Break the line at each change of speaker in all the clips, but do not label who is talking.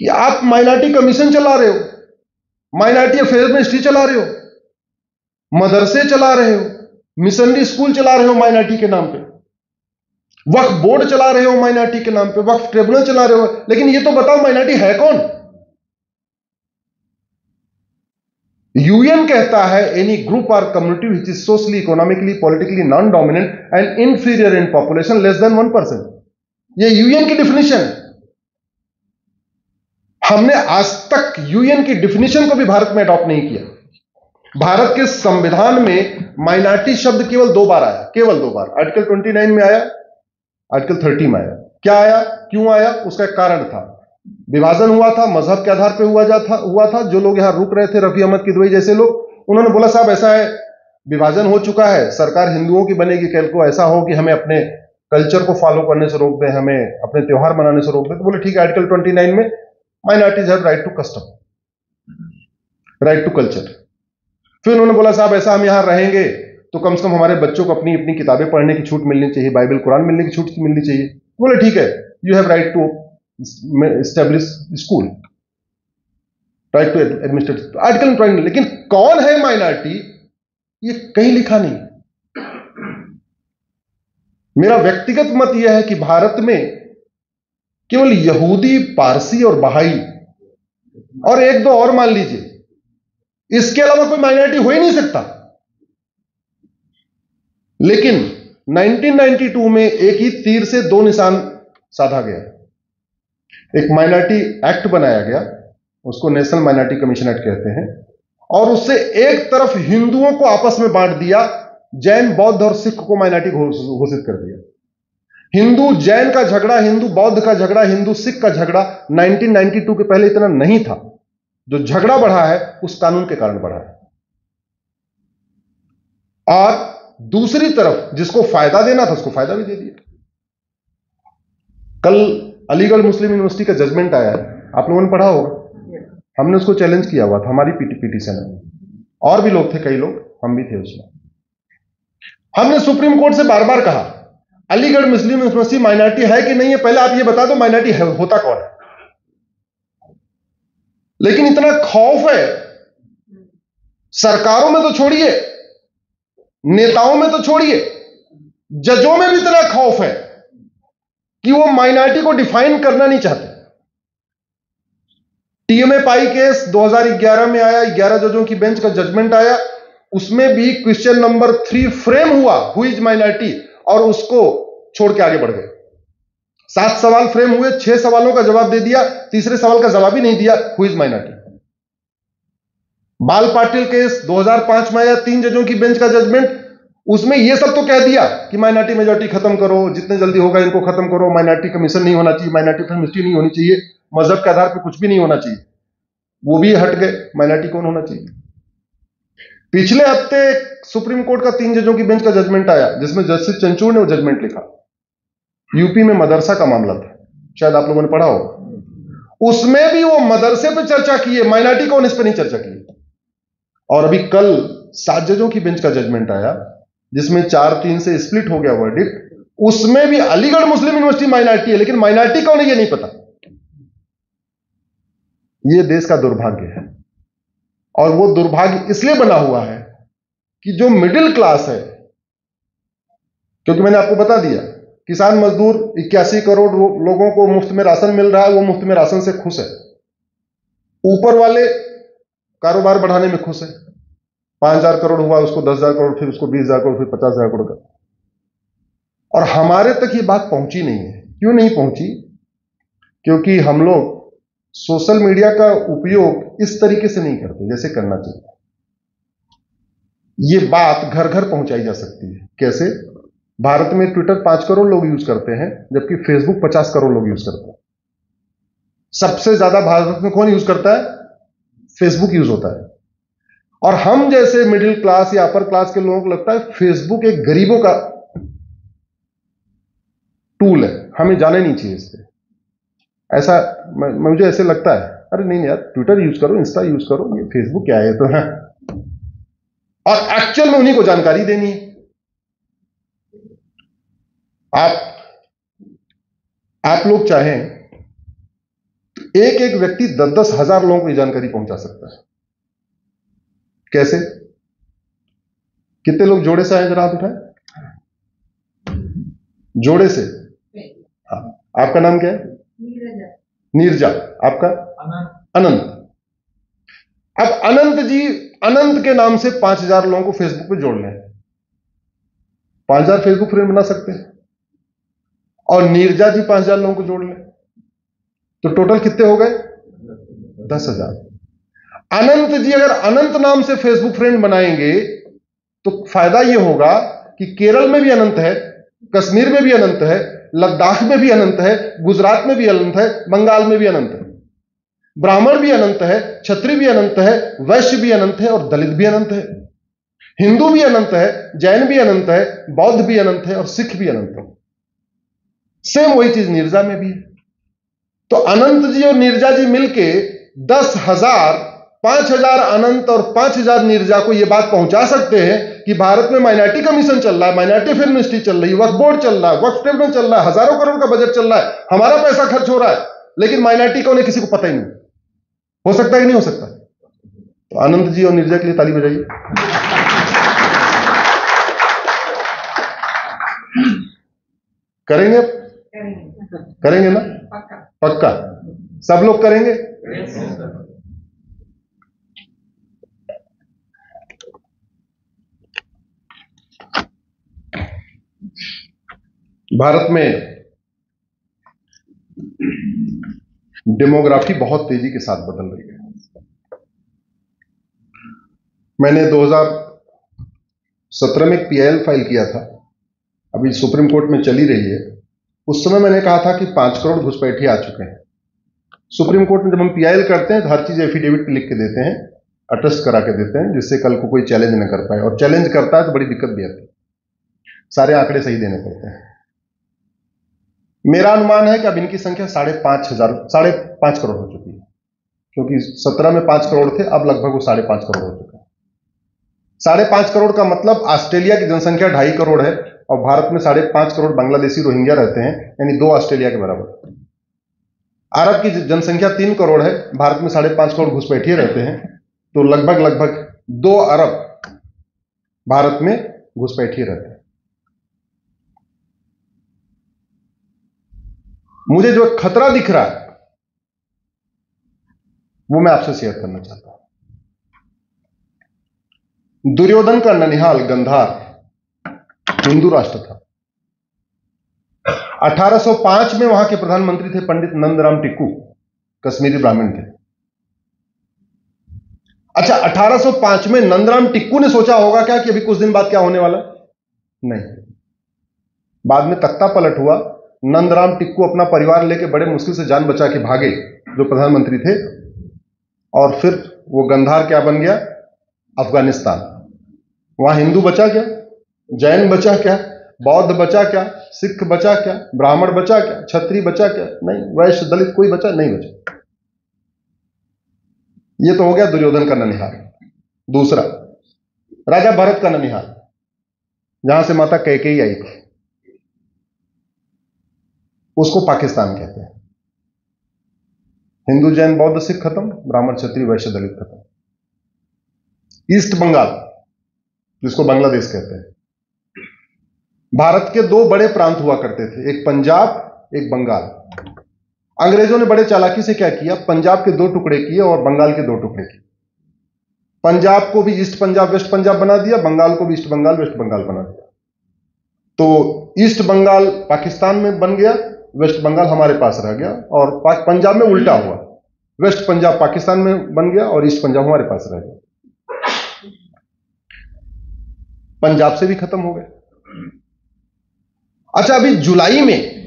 कि आप minority commission चला रहे हो, माइनॉरिटी अफेयर मिनिस्ट्री चला रहे हो, मदरसे चला रहे हो, मिशनरी स्कूल चला रहे हो माइनॉरिटी के नाम पे, वक्फ बोर्ड चला रहे हो माइनॉरिटी के नाम पे, वक्फ ट्रिब्यूनल चला रहे हो, लेकिन ये तो बताओ माइनॉरिटी है कौन? यूएन कहता है एनी ग्रुप और community which is socially, economically, politically non dominant and inferior in population less than 1%। ये यूएन की डिफिनेशन है। हमने आज तक यूएन की डिफिनेशन को भी भारत में अडॉप्ट नहीं किया। भारत के संविधान में माइनॉरिटी शब्द केवल 2 बार आया, केवल 2 बार। आर्टिकल 29 में आया, आर्टिकल 30 में आया। क्या आया, क्यों आया? उसका एक कारण था, विभाजन हुआ था, मजहब के आधार पर हुआ था। जो लोग यहां रुक रहे थे, रफी अहमद किदवई जैसे लोग, उन्होंने बोला साहब ऐसा है, विभाजन हो चुका है, सरकार हिंदुओं की बनेगी, कल को ऐसा हो कि हमें अपने कल्चर को फॉलो करने से रोक दें, हमें अपने त्योहार मनाने से रोक दें। तो बोले ठीक है, आर्टिकल 29 में minorities have right to custom, right to culture. फिर उन्होंने बोला साहब ऐसा हम यहां रहेंगे तो कम से कम हमारे बच्चों को अपनी अपनी किताबें पढ़ने की छूट मिलनी चाहिए, बाइबल कुरान मिलने की छूट मिलनी चाहिए। बोले ठीक है, you have right to establish school, right to administrate, article 20। लेकिन कौन है माइनॉरिटी, ये कहीं लिखा नहीं। मेरा व्यक्तिगत मत यह है कि भारत में केवल यहूदी, पारसी और बहाई और 1-2 और मान लीजिए, इसके अलावा कोई माइनॉरिटी हो ही नहीं सकता। लेकिन 1992 में एक ही तीर से 2 निशान साधा गया। एक माइनॉरिटी एक्ट बनाया गया, उसको नेशनल माइनॉरिटी कमीशन एक्ट कहते हैं, और उससे एक तरफ हिंदुओं को आपस में बांट दिया, जैन, बौद्ध और सिख को माइनॉरिटी घोषित कर दिया। हिंदू जैन का झगड़ा, हिंदू बौद्ध का झगड़ा, हिंदू सिख का झगड़ा 1992 के पहले इतना नहीं था। जो झगड़ा बढ़ा है उस कानून के कारण बढ़ा है। और दूसरी तरफ जिसको फायदा देना था उसको फायदा भी दे दिया। कल अलीगढ़ मुस्लिम यूनिवर्सिटी का जजमेंट आया है, आप लोगों ने पढ़ा होगा। हमने उसको चैलेंज किया हुआ था, हमारी पिटीशन है, और भी लोग थे, कई लोग, हम भी थे उसमें। हमने सुप्रीम कोर्ट से बार बार कहा अलीगढ़ मुस्लिम यूनिवर्सिटी माइनॉरिटी है कि नहीं है, पहले आप ये बता दो माइनॉरिटी होता कौन है। लेकिन इतना खौफ है, सरकारों में तो छोड़िए, नेताओं में तो छोड़िए, जजों में भी इतना खौफ है कि वो माइनॉरिटी को डिफाइन करना नहीं चाहते। टीएमए पाई केस 2011 में आया, 11 जजों की बेंच का जजमेंट आया, उसमें भी क्वेश्चन नंबर 3 फ्रेम हुआ, हु इज माइनॉरिटी, और उसको छोड़ के आगे बढ़ गए। 7 सवाल फ्रेम हुए, 6 सवालों का जवाब दे दिया, तीसरे सवाल का जवाब ही नहीं दिया, हु इज माइनॉरिटी। बाल पाटिल केस 2005 में आया, 3 जजों की बेंच का जजमेंट, उसमें यह सब तो कह दिया कि माइनॉरिटी मेजॉरिटी खत्म करो, जितने जल्दी होगा इनको खत्म करो, माइनॉरिटी कमीशन नहीं होना चाहिए, माइनॉरिटी कमिटी नहीं होनी चाहिए, मजहब के आधार पर कुछ भी नहीं होना चाहिए। वो भी हट गए, माइनॉरिटी कौन होना चाहिए। पिछले हफ्ते सुप्रीम कोर्ट का 3 जजों की बेंच का जजमेंट आया, जिसमें जस्टिस चंचूड़ ने वो जजमेंट लिखा। यूपी में मदरसा का मामला था, शायद आप लोगों ने पढ़ा हो। उसमें भी वो मदरसे पे चर्चा की है, माइनॉरिटी कौन, इस पर नहीं चर्चा की। और अभी कल 7 जजों की बेंच का जजमेंट आया, जिसमें 4-3 से स्प्लिट हो गया वर्डिक्ट। उसमें भी अलीगढ़ मुस्लिम यूनिवर्सिटी माइनॉरिटी है, लेकिन माइनॉरिटी कौन है ये नहीं पता। ये देश का दुर्भाग्य है, और वो दुर्भाग्य इसलिए बना हुआ है कि जो मिडिल क्लास है, क्योंकि मैंने आपको बता दिया, किसान मजदूर 81 करोड़ लोगों को मुफ्त में राशन मिल रहा है, वो मुफ्त में राशन से खुश है। ऊपर वाले कारोबार बढ़ाने में खुश है, 5,000 करोड़ हुआ, उसको 10,000 करोड़, फिर उसको 20,000 करोड़, फिर 50,000 करोड़ का। और हमारे तक ये बात पहुंची नहीं है। क्यों नहीं पहुंची? क्योंकि हम लोग सोशल मीडिया का उपयोग इस तरीके से नहीं करते जैसे करना चाहिए। ये बात घर घर पहुंचाई जा सकती है। कैसे? भारत में ट्विटर 5 करोड़ लोग यूज करते हैं, जबकि फेसबुक 50 करोड़ लोग यूज करते हैं। सबसे ज्यादा भारत में कौन यूज करता है? फेसबुक यूज होता है। और हम जैसे मिडिल क्लास या अपर क्लास के लोगों को लगता है फेसबुक एक गरीबों का टूल है, हमें जाना नहीं चाहिए इस पे। ऐसा मुझे ऐसे लगता है, अरे नहीं यार, ट्विटर यूज करो, इंस्टा यूज करो, ये फेसबुक क्या है तो है। और एक्चुअल में उन्हीं को जानकारी देनी है। आप लोग चाहें एक एक व्यक्ति 10-10 हजार लोगों को ये जानकारी पहुंचा सकता है। कैसे? कितने लोग जोड़े से आए, जरा हाथ उठाए। जोड़े से? हाँ। आपका नाम क्या है? नीरजा। आपका? अनंत। अब अनंत जी, अनंत के नाम से 5000 लोगों को फेसबुक पे जोड़ लें, 5000 फेसबुक फ्रेंड बना सकते हैं। और नीरजा जी 5000 लोगों को जोड़ लें तो टोटल कितने हो गए? 10,000। अनंत जी अगर अनंत नाम से फेसबुक फ्रेंड बनाएंगे तो फायदा यह होगा कि केरल में भी अनंत है, कश्मीर में भी अनंत है, लद्दाख में भी अनंत है, गुजरात में भी अनंत है, बंगाल में भी अनंत है। ब्राह्मण भी अनंत है, क्षत्रिय भी अनंत है, वैश्य भी अनंत है और दलित भी अनंत है। हिंदू भी अनंत है, जैन भी अनंत है, बौद्ध भी अनंत है और सिख भी अनंत है। सेम वही चीज नीरजा में भी है। तो अनंत जी और नीरजा जी मिलके 10,000, 5,000 अनंत और 5,000 नीरजा को यह बात पहुंचा सकते हैं कि भारत में माइनॉरिटी कमीशन चल रहा है, माइनॉरिटी फिल्म मिनिस्ट्री चल रही है, वक्फ बोर्ड चल रहा है, वक्फ ट्रिब्यूनल चल रहा है, हजारों करोड़ का बजट चल रहा है, हमारा पैसा खर्च हो रहा है, लेकिन माइनॉरिटी का उन्हें किसी को पता ही नहीं। हो सकता है कि नहीं हो सकता? तो अनंत जी और नीरजा के लिए ताली बजाइए। करेंगे? करेंगे ना? पक्का? सब लोग करेंगे? भारत में डेमोग्राफी बहुत तेजी के साथ बदल रही है। मैंने 2017 में एक पीआईएल फाइल किया था, अभी सुप्रीम कोर्ट में चली रही है। उस समय मैंने कहा था कि 5 करोड़ घुसपैठिए आ चुके हैं। सुप्रीम कोर्ट में जब हम पीआईएल करते हैं तो हर चीज एफिडेविट पे लिख के देते हैं, अटेस्ट करा के देते हैं, जिससे कल को कोई चैलेंज न कर पाए, और चैलेंज करता है तो बड़ी दिक्कत भी आती है, सारे आंकड़े सही देने पड़ते हैं। मेरा अनुमान है कि अब इनकी संख्या 5.5 करोड़ हो चुकी है, क्योंकि 17 में 5 करोड़ थे, अब लगभग वो 5.5 करोड़ हो चुका है। 5.5 करोड़ का मतलब ऑस्ट्रेलिया की जनसंख्या 2.5 करोड़ है और भारत में 5.5 करोड़ बांग्लादेशी रोहिंग्या रहते हैं, यानी 2 ऑस्ट्रेलिया के बराबर। अरब की जनसंख्या 3 करोड़ है, भारत में 5.5 करोड़ घुसपैठिए रहते हैं, तो लगभग 2 अरब भारत में घुसपैठिए रहते हैं। मुझे जो खतरा दिख रहा है वो मैं आपसे शेयर करना चाहता हूं। दुर्योधन का ननिहाल गंधार हिंदू राष्ट्र था। 1805 में वहां के प्रधानमंत्री थे पंडित नंदराम टिक्कू, कश्मीरी ब्राह्मण थे। अच्छा, 1805 में नंदराम टिक्कू ने सोचा होगा क्या कि अभी कुछ दिन बाद क्या होने वाला? नहीं। बाद में तख्ता पलट हुआ, नंदराम टिक्कू अपना परिवार लेके बड़े मुश्किल से जान बचा के भागे, जो प्रधानमंत्री थे, और फिर वो गंधार क्या बन गया? अफगानिस्तान। वहां हिंदू बचा क्या? जैन बचा क्या? बौद्ध बचा क्या? सिख बचा क्या? ब्राह्मण बचा क्या? क्षत्रिय बचा क्या? नहीं। वैश्य दलित कोई बचा नहीं? बचा। ये तो हो गया दुर्योधन का ननिहाल। दूसरा, राजा भरत का ननिहाल, जहां से माता कैकेयी आई थी, उसको पाकिस्तान कहते हैं। हिंदू जैन बौद्ध सिख खत्म, ब्राह्मण क्षत्रिय वैश्य दलित खत्म। ईस्ट बंगाल, जिसको बांग्लादेश कहते हैं, भारत के 2 बड़े प्रांत हुआ करते थे, एक पंजाब, एक बंगाल। अंग्रेजों ने बड़े चालाकी से क्या किया, पंजाब के 2 टुकड़े किए और बंगाल के 2 टुकड़े किए। पंजाब को भी ईस्ट पंजाब वेस्ट पंजाब बना दिया, बंगाल को भी ईस्ट बंगाल वेस्ट बंगाल बना दिया। तो ईस्ट बंगाल पाकिस्तान में बन गया, वेस्ट बंगाल हमारे पास रह गया, और पंजाब में उल्टा हुआ, वेस्ट पंजाब पाकिस्तान में बन गया और ईस्ट पंजाब हमारे पास रह गया। पंजाब से भी खत्म हो गए। अच्छा, अभी जुलाई में,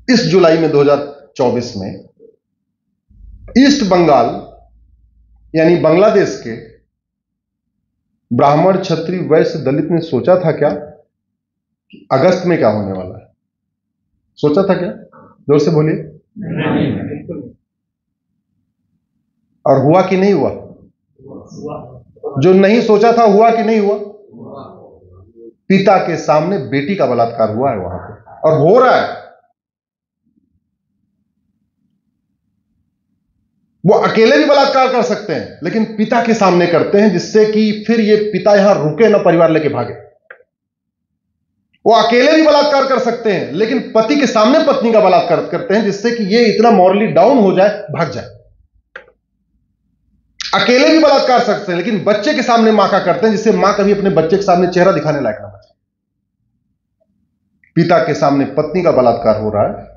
इस जुलाई में 2024 में ईस्ट बंगाल यानी बांग्लादेश के ब्राह्मण क्षत्रिय वैश्य दलित ने सोचा था क्या कि अगस्त में क्या होने वाला है? सोचा था क्या? जोर से बोलिए। और हुआ कि नहीं हुआ? जो नहीं सोचा था हुआ कि नहीं हुआ? पिता के सामने बेटी का बलात्कार हुआ है वहां पे, और हो रहा है। वो अकेले भी बलात्कार कर सकते हैं, लेकिन पिता के सामने करते हैं, जिससे कि फिर ये पिता यहां रुके ना परिवार लेके भागे। वो अकेले भी बलात्कार कर सकते हैं, लेकिन पति के सामने पत्नी का बलात्कार करते हैं, जिससे कि ये इतना मॉरली डाउन हो जाए, भाग जाए। अकेले भी बलात्कार कर सकते हैं, लेकिन बच्चे के सामने मां का करते हैं, जिससे मां कभी अपने बच्चे के सामने चेहरा दिखाने लायक ना बचे। पिता के सामने पत्नी का बलात्कार हो रहा है,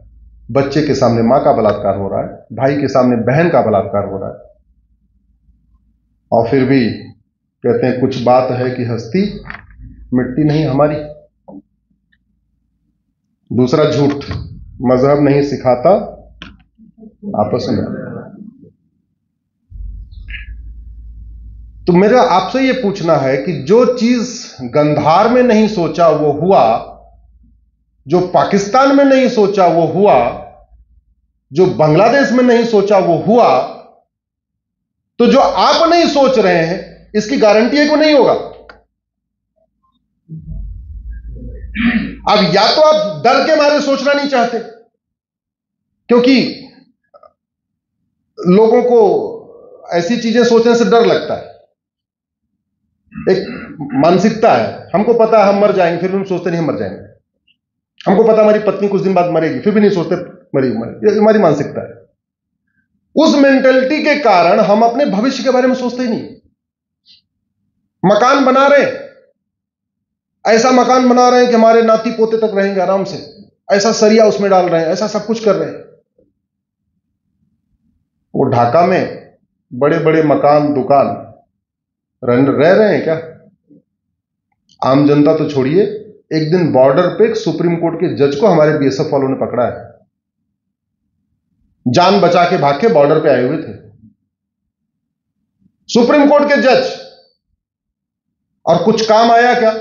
बच्चे के सामने मां का बलात्कार हो रहा है, भाई के सामने बहन का बलात्कार हो रहा है, और फिर भी कहते हैं कुछ बात है कि हस्ती मिटती नहीं हमारी। दूसरा झूठ, मजहब नहीं सिखाता आपस में। तो मेरा आपसे यह पूछना है कि जो चीज गंधार में नहीं सोचा वो हुआ, जो पाकिस्तान में नहीं सोचा वो हुआ, जो बांग्लादेश में नहीं सोचा वो हुआ, तो जो आप नहीं सोच रहे हैं इसकी गारंटी है कि नहीं होगा। अब या तो आप डर के मारे सोचना नहीं चाहते, क्योंकि लोगों को ऐसी चीजें सोचने से डर लगता है, एक मानसिकता है। हमको पता है हम मर जाएंगे, फिर भी हम सोचते नहीं हम मर जाएंगे। हमको पता हमारी पत्नी कुछ दिन बाद मरेगी, फिर भी नहीं सोचते मरेगी। ये हमारी मानसिकता है। उस मेंटेलिटी के कारण हम अपने भविष्य के बारे में सोचते ही नहीं। मकान बना रहे, ऐसा मकान बना रहे हैं कि हमारे नाती पोते तक रहेंगे आराम से, ऐसा सरिया उसमें डाल रहे हैं, ऐसा सब कुछ कर रहे हैं। वो ढाका में बड़े बड़े मकान दुकान रह रहे हैं क्या? आम जनता तो छोड़िए, एक दिन बॉर्डर पे एक सुप्रीम कोर्ट के जज को हमारे बीएसएफ वालों ने पकड़ा है, जान बचा के भाग के बॉर्डर पे आए हुए थे सुप्रीम कोर्ट के जज। और कुछ काम आया क्या?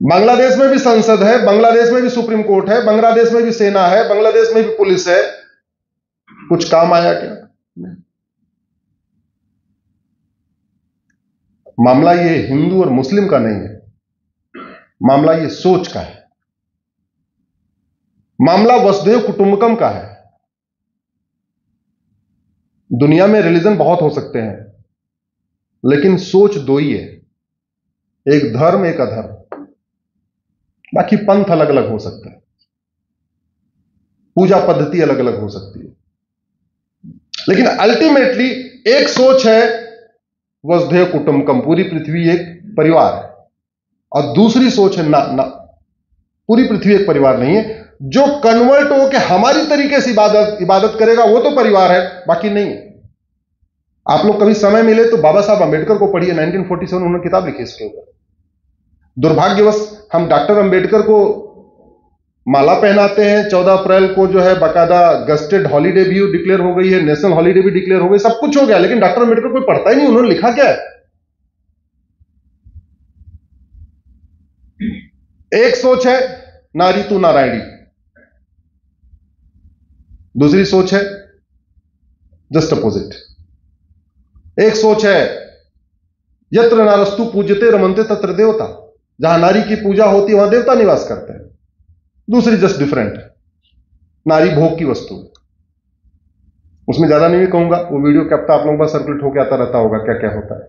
बांग्लादेश में भी संसद है, बांग्लादेश में भी सुप्रीम कोर्ट है, बांग्लादेश में भी सेना है, बांग्लादेश में भी पुलिस है, कुछ काम आया क्या? नहीं। मामला ये हिंदू और मुस्लिम का नहीं है, मामला ये सोच का है, मामला वसुधैव कुटुंबकम का है। दुनिया में रिलीजन बहुत हो सकते हैं, लेकिन सोच दो ही है, एक धर्म एक अधर्म। बाकी पंथ अलग अलग हो सकते हैं, पूजा पद्धति अलग अलग हो सकती है, लेकिन अल्टीमेटली एक सोच है वसुधैव कुटुंबकम, पूरी पृथ्वी एक परिवार है। और दूसरी सोच है ना, पूरी पृथ्वी एक परिवार नहीं है। जो कन्वर्ट हो के हमारी तरीके से इबादत करेगा वो तो परिवार है, बाकी नहीं है। आप लोग कभी समय मिले तो बाबा साहब अंबेडकर को पढ़िए, 1947 उन्होंने किताब लिखी इसके ऊपर। दुर्भाग्यवश हम डॉक्टर अंबेडकर को माला पहनाते हैं, 14 अप्रैल को जो है बाकायदा गस्टेड हॉलीडे भी डिक्लेयर हो गई है, नेशनल हॉलीडे भी डिक्लेयर हो गई, सब कुछ हो गया, लेकिन डॉक्टर अंबेडकर कोई पढ़ता ही नहीं। उन्होंने लिखा क्या है? एक सोच है नारी तू नारायणी, दूसरी सोच है जस्ट अपोजिट। एक सोच है यत्र नारस्तु पूज्यते रमन्ते तत्र देवता, जहां नारी की पूजा होती है वहां देवता निवास करते हैं। दूसरी जस्ट डिफरेंट, नारी भोग की वस्तु। उसमें ज्यादा नहीं कहूंगा, वो वीडियो क्या आप लोगों के पास सर्कुलेट होकर आता रहता होगा क्या क्या होता है।